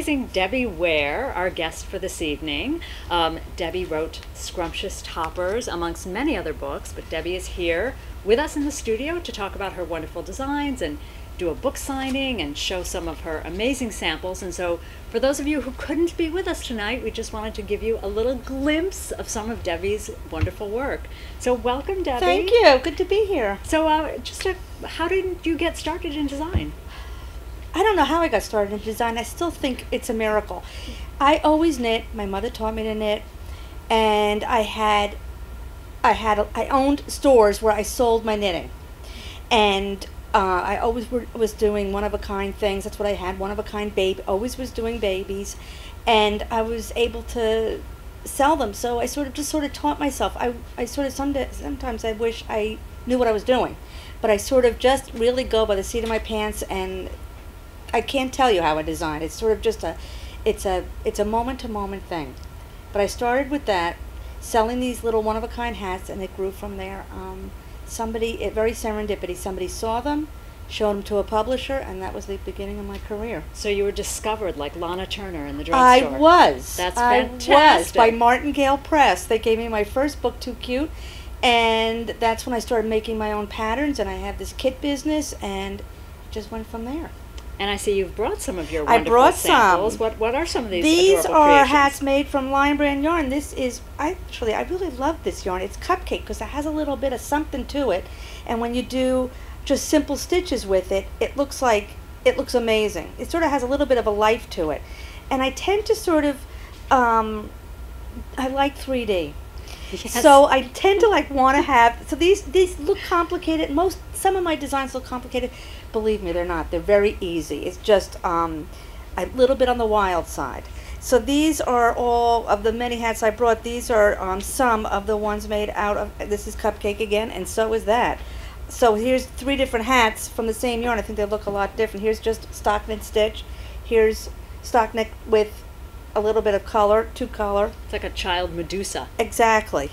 amazing Debby Ware, our guest for this evening. Debby wrote Scrumptious Toppers, amongst many other books, but Debby is here with us in the studio to talk about her wonderful designs and do a book signing and show some of her amazing samples. And so for those of you who couldn't be with us tonight, we just wanted to give you a little glimpse of some of Debby's wonderful work. So welcome, Debby. Thank you. Good to be here. So how did you get started in design? I don't know how I got started in design. I still think it's a miracle. I always knit. My mother taught me to knit, and I owned stores where I sold my knitting, and I always was doing one-of-a-kind things. That's what I had, one-of-a-kind baby. Always was doing babies, and I was able to sell them. So I sort of taught myself. Sometimes I wish I knew what I was doing, but I sort of just really go by the seat of my pants, and I can't tell you how I design. It's sort of just it's a moment-to-moment thing. But I started with that, selling these little one-of-a-kind hats, and it grew from there. Very serendipity, somebody saw them, showed them to a publisher, and that was the beginning of my career. So you were discovered like Lana Turner in the drugstore. I was. That's fantastic. By Martingale Press. They gave me my first book, Too Cute, and that's when I started making my own patterns, and I have this kit business, and it just went from there. And I see you've brought some of your wonderful samples. Some. What are some of these These adorable are creations? hats made from Lion Brand yarn. This is, I really love this yarn. It's cupcake because it has a little bit of something to it. And when you do just simple stitches with it, it looks amazing. It sort of has a little bit of a life to it. And I tend to sort of, I like 3D. Yes. So I tend to want to have, so these look complicated. Some of my designs look complicated. Believe me, they're not. They're very easy. It's just a little bit on the wild side. So these are all of the many hats I brought. These are some of the ones made out of, this is cupcake again, and so is that. So here's 3 different hats from the same yarn. I think they look a lot different. Here's just stock knit stitch. Here's stock knit with a little bit of color, 2 color. It's like a child Medusa. Exactly.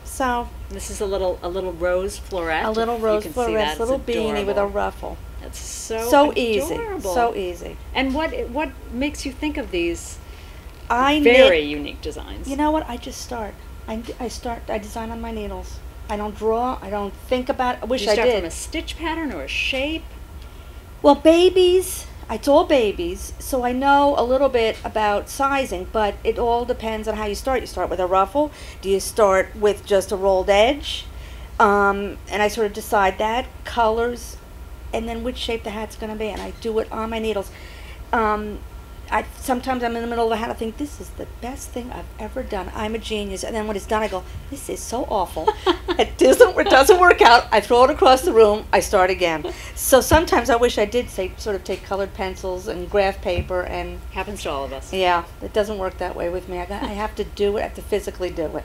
So this is a little rose floret. A little rose floret, little beanie with a ruffle. That's so easy, adorable. so easy. And what makes you think of these very very unique designs? You know what? I just start. I design on my needles. I don't draw. I don't think about it. I wish I did. Do you start from a stitch pattern or a shape? Well, babies. It's all babies, so I know a little bit about sizing, but it all depends on how you start. You start with a ruffle. Do you start with just a rolled edge? And I sort of decide that, colors, and then which shape the hat's going to be, and I do it on my needles. Sometimes I'm in the middle of a hat, I think, this is the best thing I've ever done. I'm a genius. And then when it's done, I go, this is so awful. It doesn't work out. I throw it across the room. I start again. So sometimes I wish I did sort of take colored pencils and graph paper. And happens to all of us. Yeah, it doesn't work that way with me. I have to do it. I have to physically do it.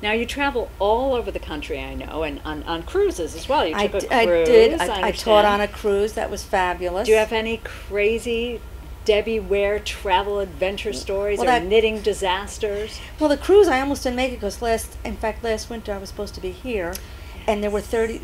Now, you travel all over the country, I know, and on cruises as well. You took a cruise. I did. I taught on a cruise. That was fabulous. Do you have any crazy Debby Ware travel adventure stories or knitting disasters? Well, the cruise, I almost didn't make it because last winter I was supposed to be here, and there was 3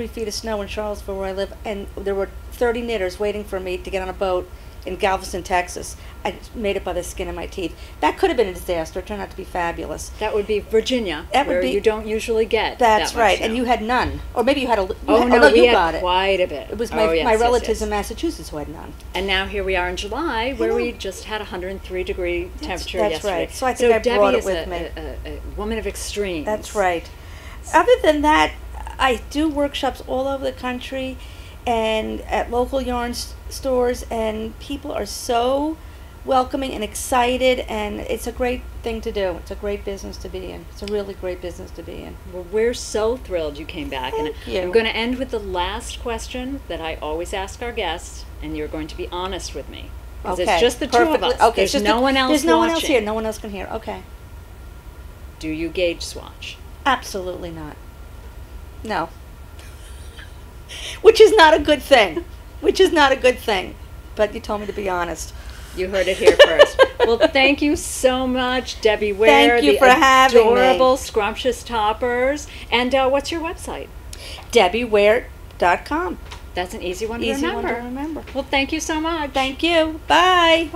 feet of snow in Charlottesville where I live, and there were 30 knitters waiting for me to get on a boat in Galveston, Texas. I made it by the skin of my teeth. That could have been a disaster. It turned out to be fabulous. That would be Virginia, where you don't usually get That's that right, much and you had none. Or maybe you had a we had quite a bit. It was my relatives in Massachusetts who had none. And now here we are in July, where we just had 103-degree temperature that's yesterday. Right. So I think I brought it with me. A woman of extremes. That's right. Other than that, I do workshops all over the country and at local yarn stores, and people are so welcoming and excited, and it's a great thing to do. It's a great business to be in. It's a really great business to be in. Well, we're so thrilled you came back. Thank you. I'm going to end with the last question that I always ask our guests, and you're going to be honest with me. Because it's just the two of us. Okay. There's no one else There's no watching. one else here. No one else can hear. Okay. Do you gauge swatch? Absolutely not. No. Which is not a good thing. But you told me to be honest. You heard it here first. Well, thank you so much, Debby Ware. Thank you for having me. Adorable, scrumptious toppers. And what's your website? DebbyWare.com. That's an easy one to remember. Well, thank you so much. Thank you. Bye.